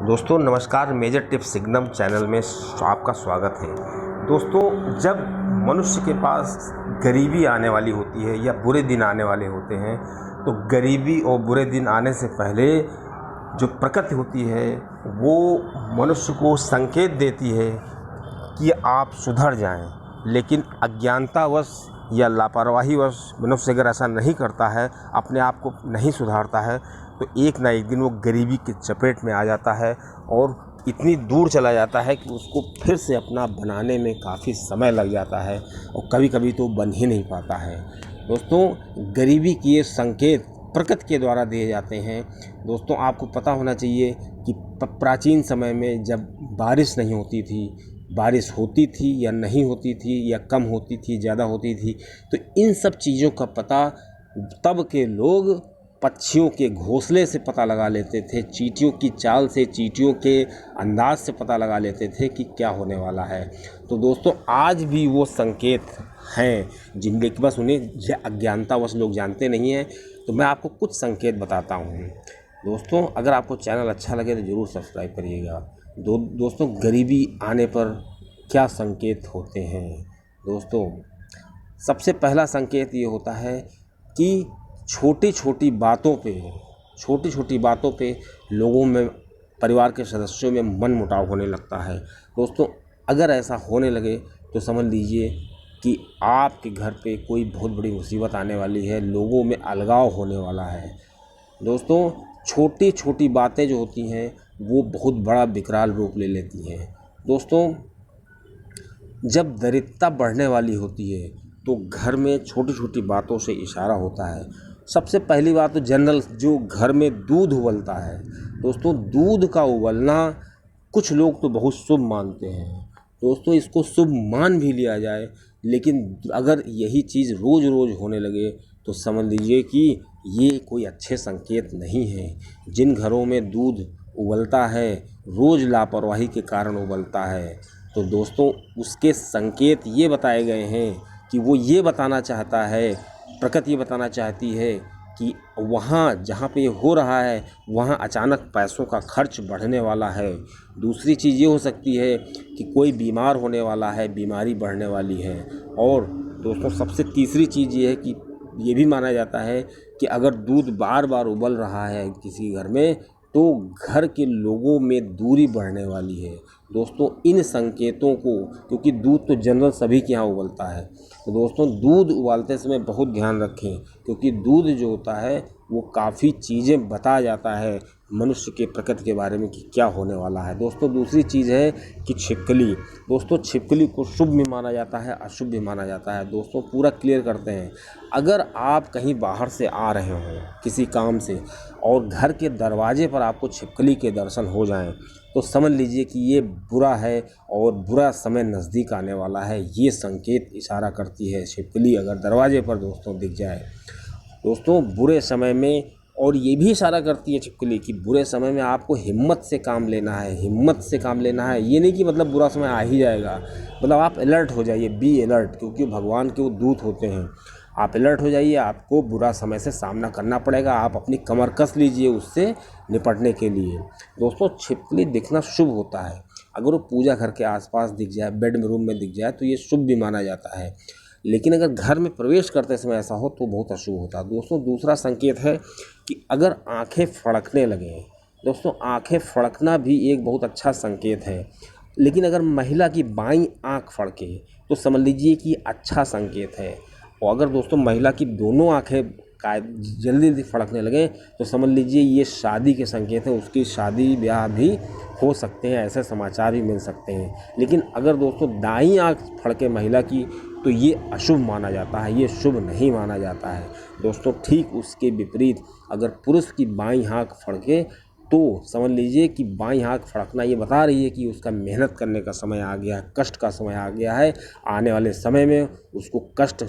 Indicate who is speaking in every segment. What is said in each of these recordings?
Speaker 1: दोस्तों नमस्कार। Major tips signum channel में आपका स्वागत है। दोस्तों, जब मनुष्य के पास गरीबी आने वाली होती है या बुरे दिन आने वाले होते हैं, तो गरीबी और बुरे दिन आने से पहले जो प्रकृति होती है वो मनुष्य को संकेत देती है कि आप सुधर जाएं। लेकिन अज्ञानतावश या लापरवाहीवश मनुष्य अगर ऐसा नहीं करता है, अपने आप को नहीं सुधारता है, तो एक ना एक दिन वो गरीबी की चपेट में आ जाता है और इतनी दूर चला जाता है कि उसको फिर से अपना बनाने में काफ़ी समय लग जाता है और कभी कभी तो बन ही नहीं पाता है। दोस्तों, गरीबी के ये संकेत प्रकृति के द्वारा दिए जाते हैं। दोस्तों, आपको पता होना चाहिए कि प्राचीन समय में जब बारिश नहीं होती थी, बारिश होती थी या नहीं होती थी या कम होती थी, ज़्यादा होती थी, तो इन सब चीज़ों का पता तब के लोग पक्षियों के घोंसले से पता लगा लेते थे, चींटियों की चाल से, चींटियों के अंदाज से पता लगा लेते थे कि क्या होने वाला है। तो दोस्तों, आज भी वो संकेत हैं जिनके कि बस उन्हें अज्ञानतावश लोग जानते नहीं हैं। तो मैं आपको कुछ संकेत बताता हूँ। दोस्तों, अगर आपको चैनल अच्छा लगे तो ज़रूर सब्सक्राइब करिएगा। दोस्तों, गरीबी आने पर क्या संकेत होते हैं? दोस्तों, सबसे पहला संकेत ये होता है कि छोटी छोटी बातों पे लोगों में, परिवार के सदस्यों में मनमुटाव होने लगता है। दोस्तों, अगर ऐसा होने लगे तो समझ लीजिए कि आपके घर पे कोई बहुत बड़ी मुसीबत आने वाली है, लोगों में अलगाव होने वाला है। दोस्तों, छोटी छोटी बातें जो होती हैं वो बहुत बड़ा विकराल रूप ले लेती हैं। दोस्तों, जब दरिद्रता बढ़ने वाली होती है तो घर में छोटी छोटी बातों से इशारा होता है। सबसे पहली बात तो जनरल, जो घर में दूध उबलता है, दोस्तों दूध का उबलना कुछ लोग तो बहुत शुभ मानते हैं। दोस्तों, इसको शुभ मान भी लिया जाए, लेकिन अगर यही चीज़ रोज़ रोज़ होने लगे तो समझ लीजिए कि ये कोई अच्छे संकेत नहीं है। जिन घरों में दूध उबलता है, रोज़ लापरवाही के कारण उबलता है, तो दोस्तों उसके संकेत ये बताए गए हैं कि वो ये बताना चाहता है, प्रकृति ये बताना चाहती है कि वहाँ जहाँ पे ये हो रहा है वहाँ अचानक पैसों का खर्च बढ़ने वाला है। दूसरी चीज़ ये हो सकती है कि कोई बीमार होने वाला है, बीमारी बढ़ने वाली है। और दोस्तों, सबसे तीसरी चीज़ ये है कि ये भी माना जाता है कि अगर दूध बार बार उबल रहा है किसी घर में, तो घर के लोगों में दूरी बढ़ने वाली है। दोस्तों, इन संकेतों को, क्योंकि दूध तो जनरल सभी के यहाँ उबलता है, तो दोस्तों दूध उबालते समय बहुत ध्यान रखें, क्योंकि दूध जो होता है वो काफ़ी चीज़ें बता जाता है मनुष्य के प्रकृति के बारे में कि क्या होने वाला है। दोस्तों, दूसरी चीज़ है कि छिपकली। दोस्तों, छिपकली को शुभ भी माना जाता है, अशुभ भी माना जाता है। दोस्तों, पूरा क्लियर करते हैं। अगर आप कहीं बाहर से आ रहे हों किसी काम से और घर के दरवाजे पर आपको छिपकली के दर्शन हो जाएं, तो समझ लीजिए कि ये बुरा है और बुरा समय नज़दीक आने वाला है। ये संकेत इशारा करती है छिपकली अगर दरवाजे पर दोस्तों दिख जाए। दोस्तों, बुरे समय में, और ये भी इशारा करती है छिपकली कि बुरे समय में आपको हिम्मत से काम लेना है, हिम्मत से काम लेना है। ये नहीं कि मतलब बुरा समय आ ही जाएगा, मतलब आप अलर्ट हो जाइए, बी अलर्ट, क्योंकि भगवान के वो दूत होते हैं। आप अलर्ट हो जाइए, आपको बुरा समय से सामना करना पड़ेगा, आप अपनी कमर कस लीजिए उससे निपटने के लिए। दोस्तों, छिपकली दिखना शुभ होता है। अगर वो पूजा घर के आसपास दिख जाए, बेड में, रूम में दिख जाए, तो ये शुभ भी माना जाता है। लेकिन अगर घर में प्रवेश करते समय ऐसा हो तो बहुत अशुभ होता है। दोस्तों, दूसरा संकेत है कि अगर आंखें फड़कने लगें। दोस्तों, आंखें फड़कना भी एक बहुत अच्छा संकेत है, लेकिन अगर महिला की बाईं आंख फड़के तो समझ लीजिए कि अच्छा संकेत है। और अगर दोस्तों महिला की दोनों आंखें जल्दी जल्दी फड़कने लगें तो समझ लीजिए ये शादी के संकेत हैं, उसकी शादी ब्याह भी हो सकते हैं, ऐसे समाचार भी मिल सकते हैं। लेकिन अगर दोस्तों दाईं आंख फड़के महिला की तो ये अशुभ माना जाता है, ये शुभ नहीं माना जाता है। दोस्तों, ठीक उसके विपरीत अगर पुरुष की बाईं आंख फड़के तो समझ लीजिए कि बाईं आंख फड़कना ये बता रही है कि उसका मेहनत करने का समय आ गया है, कष्ट का समय आ गया है। आने वाले समय में उसको कष्ट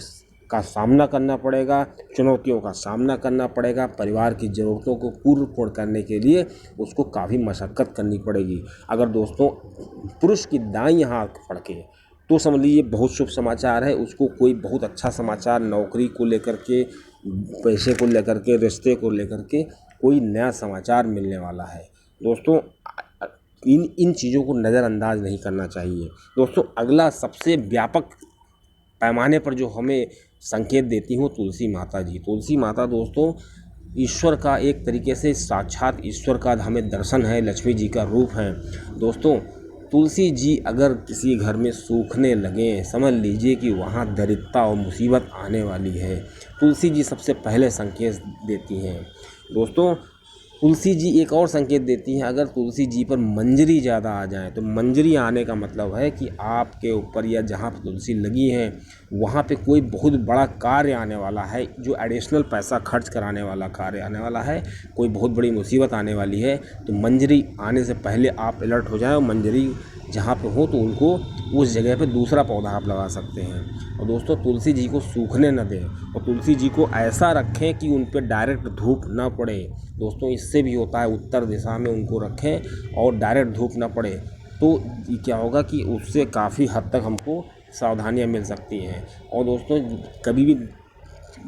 Speaker 1: का सामना करना पड़ेगा, चुनौतियों का सामना करना पड़ेगा, परिवार की ज़रूरतों को पूर्ण करने के लिए उसको काफ़ी मशक्क़त करनी पड़ेगी। अगर दोस्तों पुरुष की दाईं आंख फड़के तो समझ लीजिए बहुत शुभ समाचार है, उसको कोई बहुत अच्छा समाचार, नौकरी को लेकर के, पैसे को लेकर के, रिश्ते को लेकर के कोई नया समाचार मिलने वाला है। दोस्तों, इन चीज़ों को नज़रअंदाज नहीं करना चाहिए। दोस्तों अगला सबसे व्यापक पैमाने पर जो हमें संकेत देती हैं वो तुलसी माता जी। तुलसी माता दोस्तों ईश्वर का एक तरीके से साक्षात ईश्वर का हमें दर्शन है, लक्ष्मी जी का रूप है। दोस्तों तुलसी जी अगर किसी घर में सूखने लगें, समझ लीजिए कि वहाँ दरिद्रता और मुसीबत आने वाली है। तुलसी जी सबसे पहले संकेत देती हैं। दोस्तों तुलसी जी एक और संकेत देती हैं, अगर तुलसी जी पर मंजरी ज़्यादा आ जाए तो मंजरी आने का मतलब है कि आपके ऊपर या जहाँ पर तुलसी लगी है वहाँ पे कोई बहुत बड़ा कार्य आने वाला है, जो एडिशनल पैसा खर्च कराने वाला कार्य आने वाला है, कोई बहुत बड़ी मुसीबत आने वाली है। तो मंजरी आने से पहले आप अलर्ट हो जाएं और मंजरी जहाँ पे हो तो उनको उस जगह पे दूसरा पौधा आप लगा सकते हैं। और दोस्तों तुलसी जी को सूखने न दें और तुलसी जी को ऐसा रखें कि उन पर डायरेक्ट धूप ना पड़े। दोस्तों इससे भी होता है, उत्तर दिशा में उनको रखें और डायरेक्ट धूप ना पड़े तो क्या होगा कि उससे काफ़ी हद तक हमको सावधानियां मिल सकती हैं। और दोस्तों कभी भी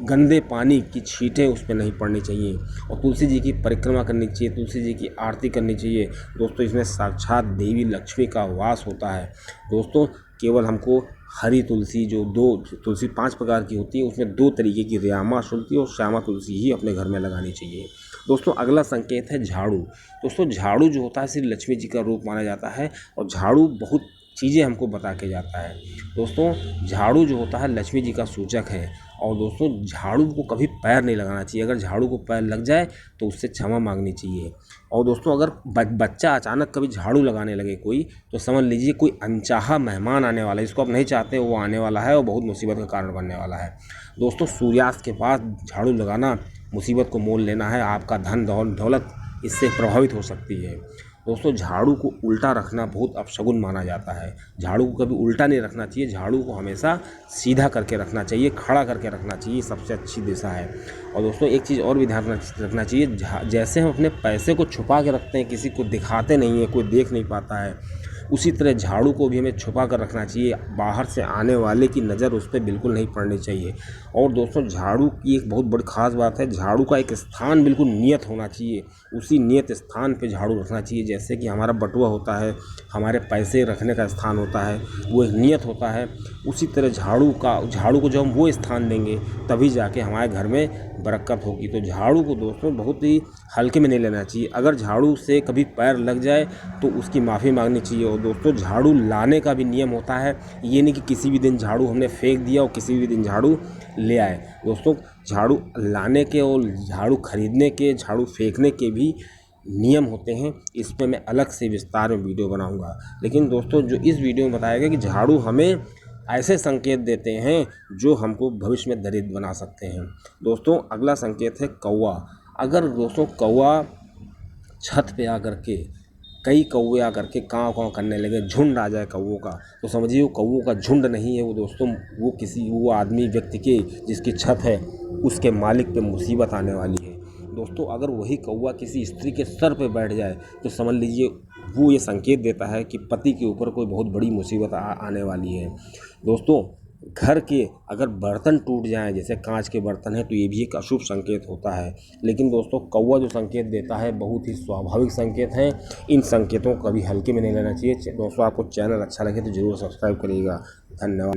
Speaker 1: गंदे पानी की छींटें उस पर नहीं पड़नी चाहिए और तुलसी जी की परिक्रमा करनी चाहिए, तुलसी जी की आरती करनी चाहिए। दोस्तों इसमें साक्षात देवी लक्ष्मी का वास होता है। दोस्तों केवल हमको हरी तुलसी, जो 2 तुलसी 5 प्रकार की होती है, उसमें 2 तरीके की रामा तुलसी और श्यामा तुलसी ही अपने घर में लगानी चाहिए। दोस्तों अगला संकेत है झाड़ू। दोस्तों झाड़ू जो होता है श्री लक्ष्मी जी का रूप माना जाता है और झाड़ू बहुत चीज़ें हमको बता के जाता है। दोस्तों झाड़ू जो होता है लक्ष्मी जी का सूचक है और दोस्तों झाड़ू को कभी पैर नहीं लगाना चाहिए। अगर झाड़ू को पैर लग जाए तो उससे क्षमा मांगनी चाहिए। और दोस्तों अगर बच्चा अचानक कभी झाड़ू लगाने लगे कोई, तो समझ लीजिए कोई अनचाहा मेहमान आने वाला है, जिसको आप नहीं चाहते वो आने वाला है और बहुत मुसीबत का कारण बनने वाला है। दोस्तों सूर्यास्त के पास झाड़ू लगाना मुसीबत को मोल लेना है, आपका धन दौलत इससे प्रभावित हो सकती है। दोस्तों झाड़ू को उल्टा रखना बहुत अपशगुन माना जाता है। झाड़ू को कभी उल्टा नहीं रखना चाहिए, झाड़ू को हमेशा सीधा करके रखना चाहिए, खड़ा करके रखना चाहिए, सबसे अच्छी दिशा है। और दोस्तों एक चीज़ और भी ध्यान रखना चाहिए, जैसे हम अपने पैसे को छुपा के रखते हैं, किसी को दिखाते नहीं है, कोई देख नहीं पाता है, उसी तरह झाड़ू को भी हमें छुपा कर रखना चाहिए। बाहर से आने वाले की नज़र उस पर बिल्कुल नहीं पड़नी चाहिए। और दोस्तों झाड़ू की एक बहुत बड़ी ख़ास बात है, झाड़ू का एक स्थान बिल्कुल नियत होना चाहिए, उसी नियत स्थान पे झाड़ू रखना चाहिए। जैसे कि हमारा बटुआ होता है, हमारे पैसे रखने का स्थान होता है, वो एक नियत होता है, उसी तरह झाड़ू को जब हम वो स्थान देंगे तभी जाके हमारे घर में बरकत होगी। तो झाड़ू को दोस्तों बहुत ही हल्के में नहीं लेना चाहिए। अगर झाड़ू से कभी पैर लग जाए तो उसकी माफ़ी मांगनी चाहिए। और दोस्तों झाड़ू लाने का भी नियम होता है, ये नहीं कि किसी भी दिन झाड़ू हमने फेंक दिया और किसी भी दिन झाड़ू ले आए। दोस्तों झाड़ू लाने के और झाड़ू खरीदने के, झाड़ू फेंकने के भी नियम होते हैं। इस पर मैं अलग से विस्तार में वीडियो बनाऊंगा। लेकिन दोस्तों जो इस वीडियो में बताया गया कि झाड़ू हमें ऐसे संकेत देते हैं जो हमको भविष्य में दरिद्र बना सकते हैं। दोस्तों अगला संकेत है कौवा। अगर दोस्तों कौवा छत पे आकर के, कई कौवे आकर के काँव काँव करने लगे, झुंड आ जाए कौवों का, तो समझिए वो कौवों का झुंड नहीं है, वो दोस्तों वो आदमी व्यक्ति के जिसकी छत है उसके मालिक पे मुसीबत आने वाली है। दोस्तों अगर वही कौवा किसी स्त्री के सर पे बैठ जाए तो समझ लीजिए वो ये संकेत देता है कि पति के ऊपर कोई बहुत बड़ी मुसीबत आने वाली है। दोस्तों घर के अगर बर्तन टूट जाएं, जैसे कांच के बर्तन हैं, तो ये भी एक अशुभ संकेत होता है। लेकिन दोस्तों कौवा जो संकेत देता है बहुत ही स्वाभाविक संकेत हैं, इन संकेतों को कभी हल्के में नहीं लेना चाहिए। दोस्तों आपको चैनल अच्छा लगे तो ज़रूर सब्सक्राइब करिएगा। धन्यवाद।